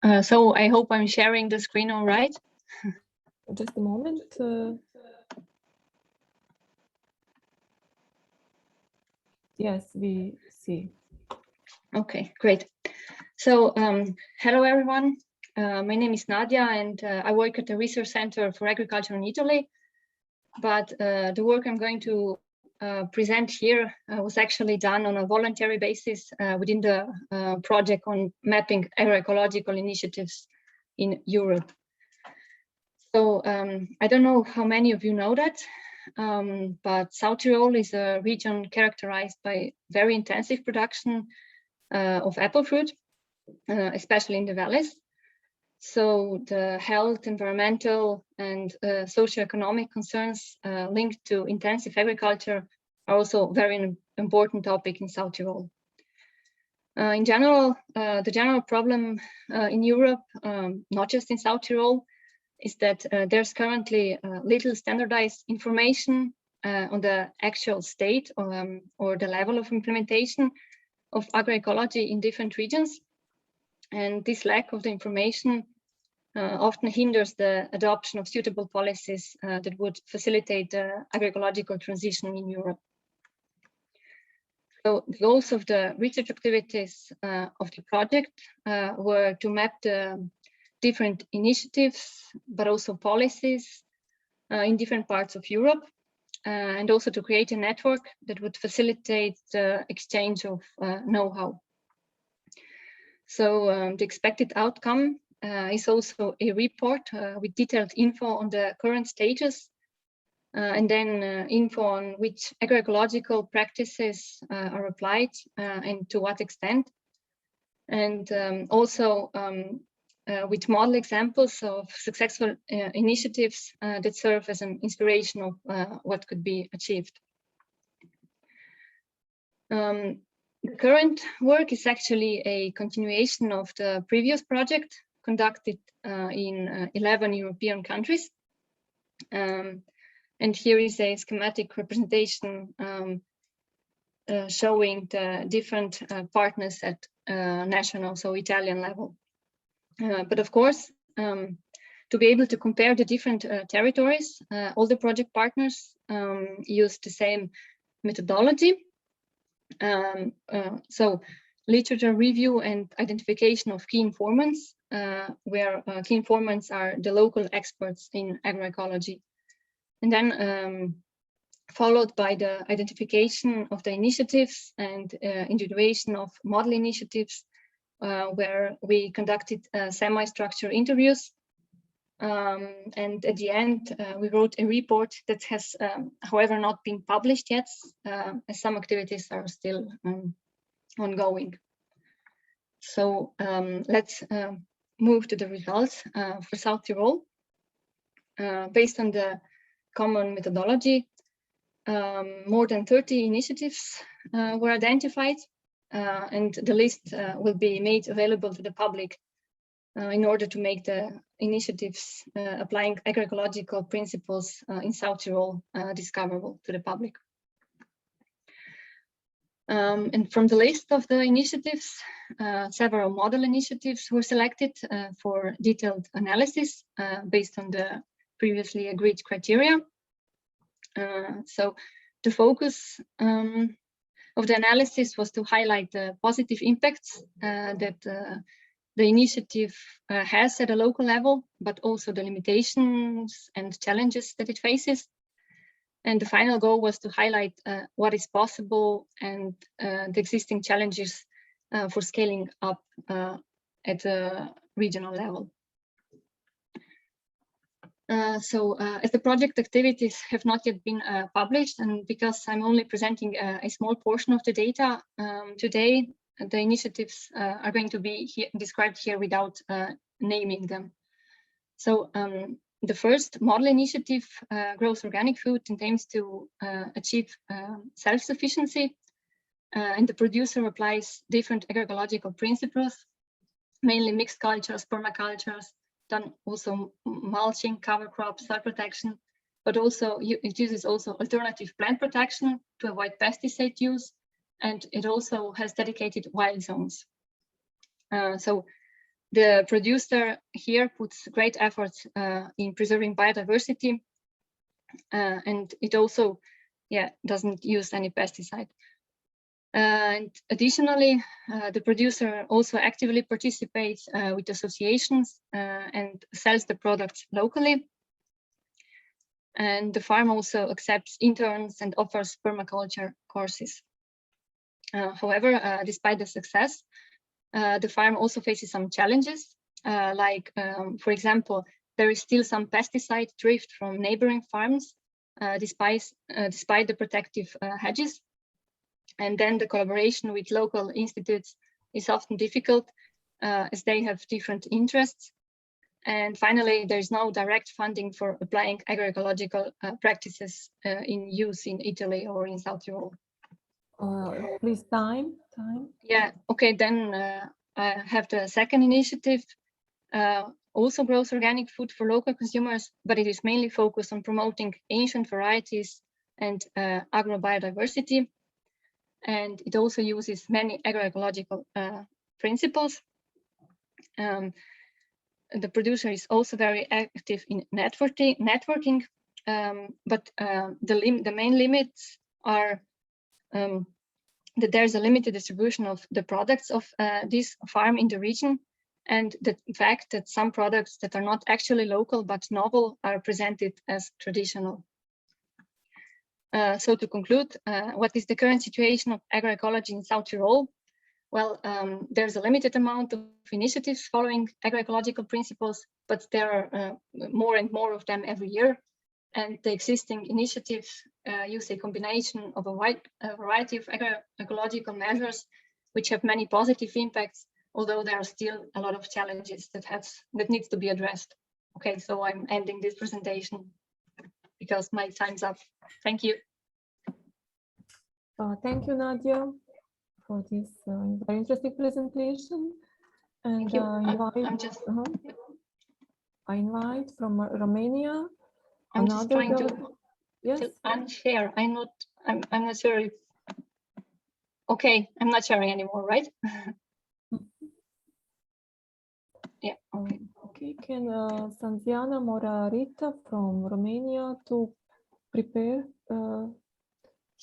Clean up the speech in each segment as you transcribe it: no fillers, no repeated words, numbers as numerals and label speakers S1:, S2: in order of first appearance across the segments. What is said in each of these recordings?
S1: So I hope I'm sharing the screen all right.
S2: Just a moment. Yes, we see.
S1: Okay, great. So hello everyone. My name is Nadja, and I work at the Research Center for Agriculture in Italy. But the work I'm going to present here was actually done on a voluntary basis within the project on mapping agroecological initiatives in Europe. So I don't know how many of you know that, but South Tyrol is a region characterized by very intensive production of apple fruit, especially in the valleys. So the health, environmental, and socioeconomic concerns linked to intensive agriculture are also very important topic in South Tyrol. In general, the general problem in Europe, not just in South Tyrol, is that there's currently little standardized information on the actual state or the level of implementation of agroecology in different regions. And this lack of the information often hinders the adoption of suitable policies that would facilitate the agroecological transition in Europe. So the goals of the research activities of the project were to map the different initiatives, but also policies in different parts of Europe, and also to create a network that would facilitate the exchange of know-how. So the expected outcome is also a report with detailed info on the current stages, and then info on which agroecological practices are applied and to what extent, and also with model examples of successful initiatives that serve as an inspiration of what could be achieved. The current work is actually a continuation of the previous project conducted in 11 European countries. And here is a schematic representation showing the different partners at national, so Italian level. But of course, to be able to compare the different territories, all the project partners use the same methodology. So literature review and identification of key informants, where key informants are the local experts in agroecology. And then followed by the identification of the initiatives and individuation of model initiatives, where we conducted semi-structured interviews. And at the end, we wrote a report that has, however, not been published yet, as some activities are still ongoing. So let's move to the results for South Tyrol. Based on the common methodology, more than 30 initiatives were identified, and the list will be made available to the public in order to make the initiatives applying agroecological principles in South Tyrol discoverable to the public. And from the list of the initiatives, several model initiatives were selected for detailed analysis based on the previously agreed criteria. So the focus of the analysis was to highlight the positive impacts that the initiative has at a local level, but also the limitations and challenges that it faces. And the final goal was to highlight what is possible and the existing challenges for scaling up at a regional level. So as the project activities have not yet been published, and because I'm only presenting a small portion of the data today, the initiatives are going to be described here without naming them. So the first model initiative grows organic food and aims to achieve self-sufficiency, and the producer applies different agroecological principles, mainly mixed cultures, permacultures, then also mulching, cover crops, soil protection, but also it uses also alternative plant protection to avoid pesticide use, and it also has dedicated wild zones. So The producer here puts great efforts in preserving biodiversity, and it also doesn't use any pesticide. And additionally, the producer also actively participates with associations and sells the products locally. And the farm also accepts interns and offers permaculture courses. However, despite the success, the farm also faces some challenges, for example, there is still some pesticide drift from neighboring farms, despite the protective hedges. And then the collaboration with local institutes is often difficult as they have different interests. And finally, there is no direct funding for applying agroecological practices in use in Italy or in South Tyrol.
S2: Please, time.
S1: Yeah, okay, then I have the second initiative, also grows organic food for local consumers, but it is mainly focused on promoting ancient varieties and agrobiodiversity. And it also uses many agroecological principles. The producer is also very active in networking, but the main limits are that there's a limited distribution of the products of this farm in the region, and the fact that some products that are not actually local but novel are presented as traditional. So to conclude, what is the current situation of agroecology in South Tyrol? Well, there's a limited amount of initiatives following agroecological principles, but there are more and more of them every year. And the existing initiatives use a combination of a wide variety of agroecological measures, which have many positive impacts, although there are still a lot of challenges that needs to be addressed. Okay, so I'm ending this presentation because my time's up. Thank you.
S2: Thank you, Nadja, for this very interesting presentation. And I invite from Romania.
S1: I'm just trying to unshare. I'm not sure if, okay, I'm not sharing anymore, right? Yeah.
S2: Okay, can Sanziana Morarita from Romania to prepare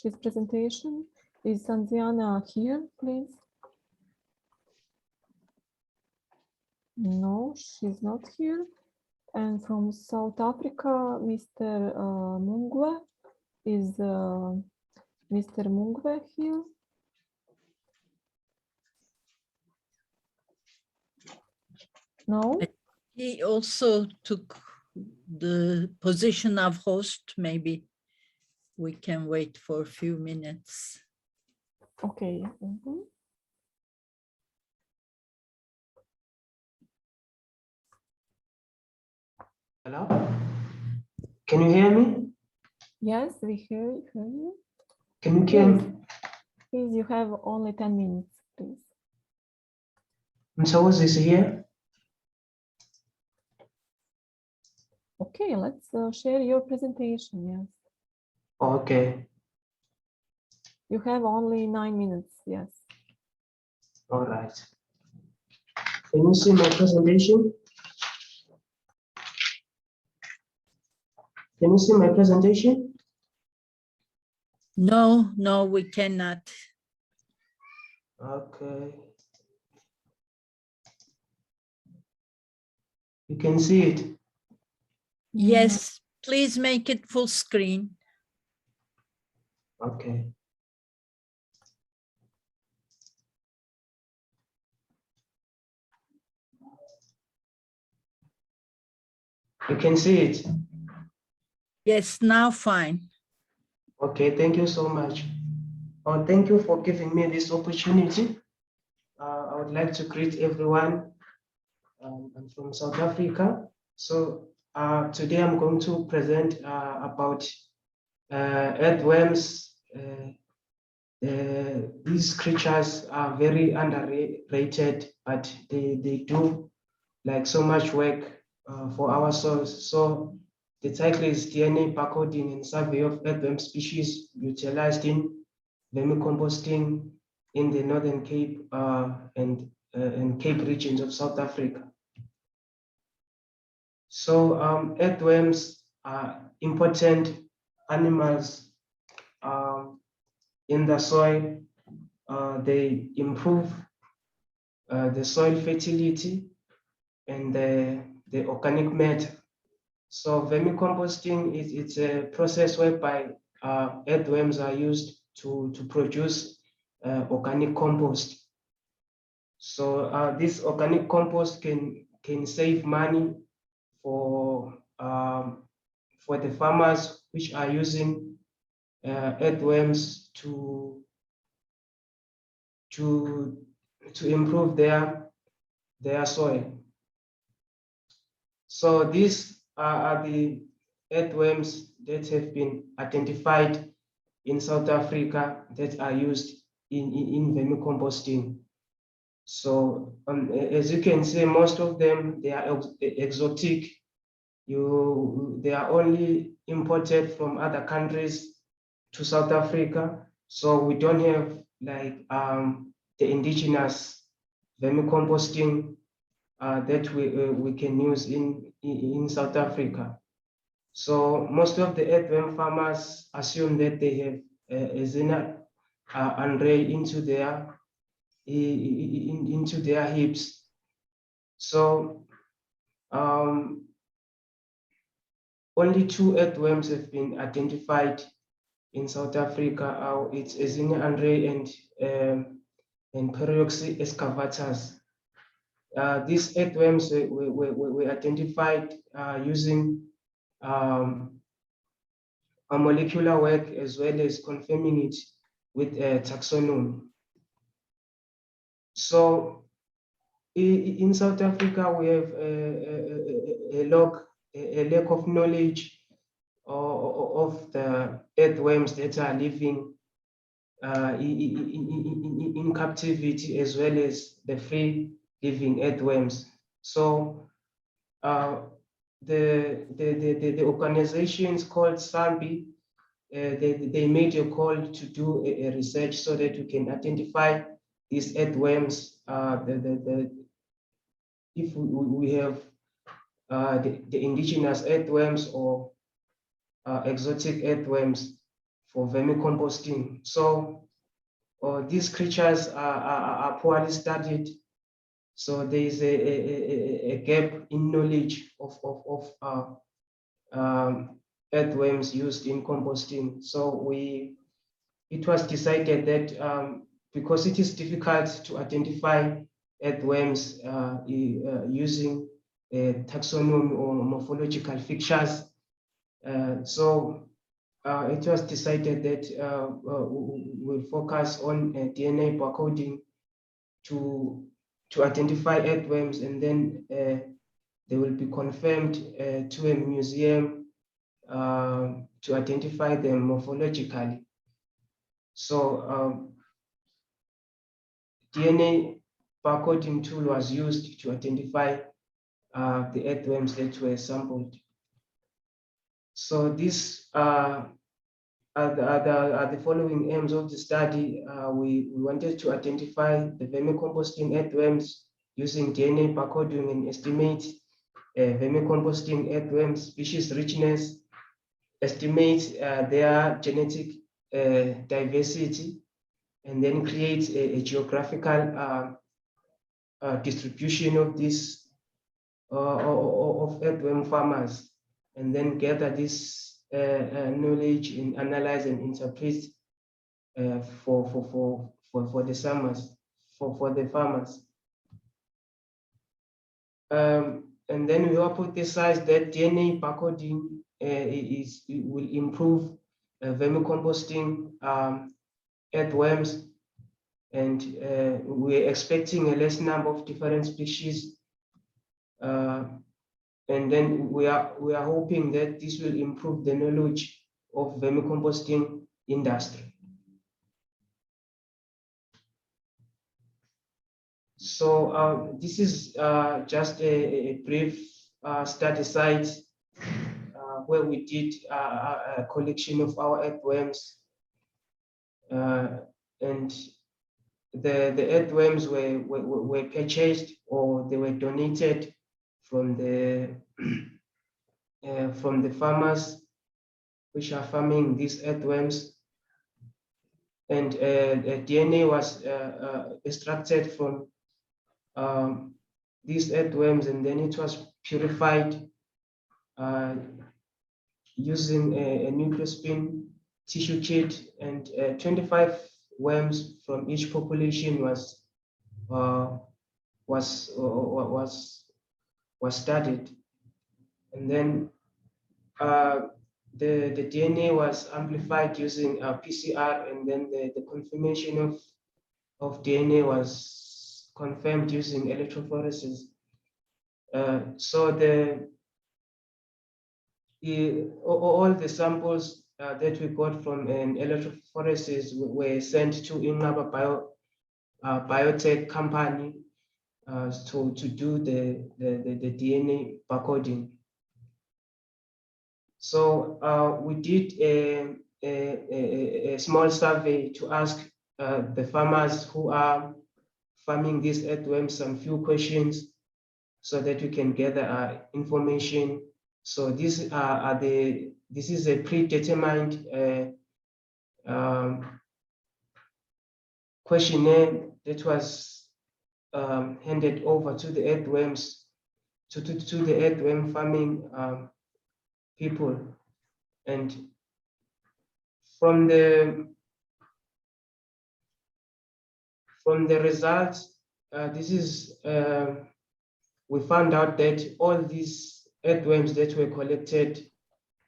S2: his presentation? Is Sanziana here, please? No, she's not here. And from South Africa, Mr. Mungwe. Is Mr. Mungwe here? No?
S3: He also took the position of host. Maybe we can wait for a few minutes.
S2: Okay. Mm-hmm.
S4: Hello? Can you hear me?
S2: Yes, we hear you.
S4: Can you hear me?
S2: Please, you have only 10 minutes, please.
S4: And so is this here?
S2: Okay, let's share your presentation, yes.
S4: Okay.
S2: You have only 9 minutes, yes.
S4: All right. Can you see my presentation? Can you see my presentation?
S3: No, we cannot.
S4: Okay. You can see it?
S3: Yes, please make it full screen.
S4: Okay. You can see it?
S3: Yes, now fine.
S4: Okay, thank you so much. Thank you for giving me this opportunity. I would like to greet everyone. I'm from South Africa. So today I'm going to present about earthworms. These creatures are very underrated, but they do like so much work for our soils. So the title is DNA barcoding and survey of earthworm species utilized in vermicomposting in the Northern Cape and Cape regions of South Africa. So earthworms are important animals in the soil. They improve the soil fertility and the organic matter. So vermicomposting it's a process whereby earthworms are used to produce organic compost. So this organic compost can save money for the farmers which are using earthworms to improve their soil. So these are the earthworms that have been identified in South Africa that are used in vermicomposting. So as you can see, most of them, they are exotic. They are only imported from other countries to South Africa. So we don't have like the indigenous vermicomposting that we can use in South Africa. So most of the earthworm farmers assume that they have a Xena array into their hips. So only 2 earthworms have been identified in South Africa. It's Xena array and Peroxy excavators. These earthworms were identified using a molecular work as well as confirming it with taxonomy. So in South Africa, we have a lack of knowledge of the earthworms that are living in captivity as well as the free living earthworms. So the organizations called SAMBI, they made a call to do a research so that we can identify these earthworms. If we have the indigenous earthworms or exotic earthworms for vermicomposting. So these creatures are poorly studied. So there is a gap in knowledge of earthworms used in composting. So it was decided that because it is difficult to identify earthworms using taxonomy or morphological features, so it was decided that we'll focus on DNA barcoding to identify earthworms, and then they will be confirmed to a museum to identify them morphologically. So DNA barcoding tool was used to identify the earthworms that were sampled. So these are the following aims of the study. We wanted to identify the vermicomposting earthworms using DNA barcoding and estimate vermicomposting earthworm species richness, estimate their genetic diversity, and then create a geographical distribution of this of earthworm farmers, and then gather this knowledge and analyze and interpret for the farmers. And then we hypothesize that DNA barcoding will improve vermicomposting earthworms, and we're expecting a less number of different species. And then we are hoping that this will improve the knowledge of vermicomposting industry. So this is just a brief study site where we did a collection of our earthworms, and the earthworms were purchased or they were donated from the farmers which are farming these earthworms, and DNA was extracted from these earthworms, and then it was purified using a nucleospin tissue kit, and 25 worms from each population was studied, and then the DNA was amplified using PCR, and then the confirmation of DNA was confirmed using electrophoresis. So all the samples that we got from an electrophoresis were sent to Inaba biotech company to do the DNA barcoding. So we did a small survey to ask the farmers who are farming these earthworms some few questions so that we can gather information. So this is a predetermined questionnaire that was handed over to the earthworms, to the earthworm farming people, and from the results, we found out that all these earthworms that were collected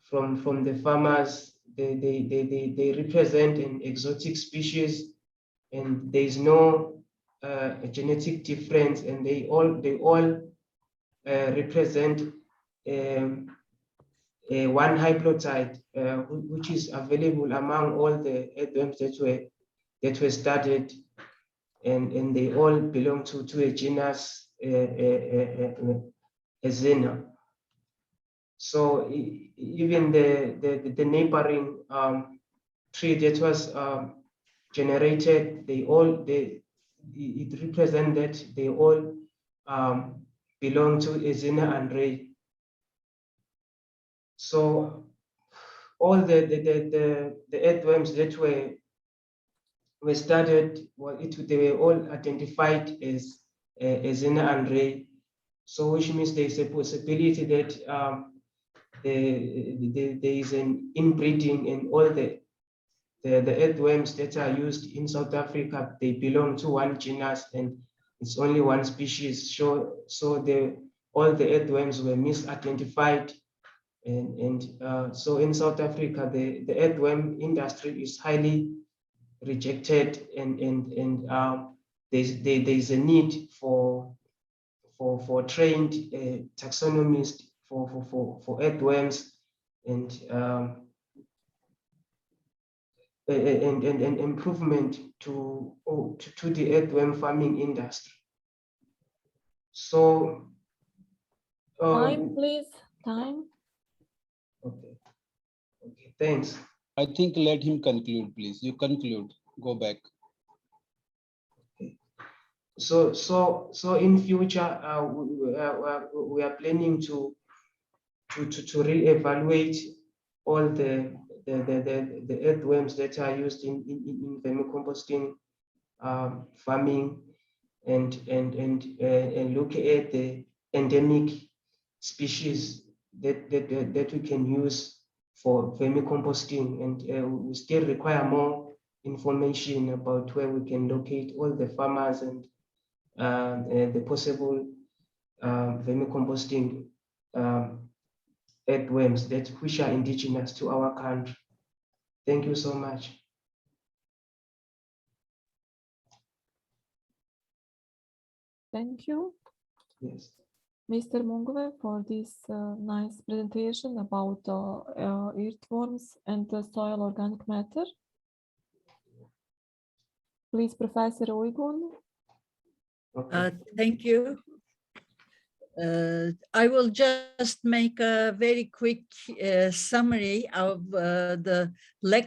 S4: from the farmers, they represent an exotic species, and there is no genetic difference, and they all represent one haplotype, which is available among all the earthworms that were studied, and they all belong to a genus, Vadena. So even the neighboring tree that was generated, it represents that they all belong to Vadena and Ray. So all the earthworms that were studied, they were all identified as Vadena and Ray. So which means there is a possibility that there is an inbreeding, and all the earthworms that are used in South Africa, they belong to one genus and it's only one species. So all the earthworms were misidentified, and so in South Africa, the earthworm industry is highly rejected, and there's a need for trained taxonomists for earthworms, and improvement to the earthworm farming industry. So
S2: time, please. Time.
S4: Okay, thanks.
S5: I think let him conclude, please. You conclude. Go back.
S4: So in future, we are planning to reevaluate all the earthworms that are used in vermicomposting farming, and look at the endemic species that we can use for vermicomposting, and we still require more information about where we can locate all the farmers and the possible vermicomposting earthworms which are indigenous to our country. Thank you so much.
S2: Thank you,
S4: Yes.
S2: Mr. Mungwe, for this nice presentation about earthworms and the soil organic matter. Please, Professor Uygun.
S4: Okay.
S3: Thank you. I will just make a very quick summary of the lecture.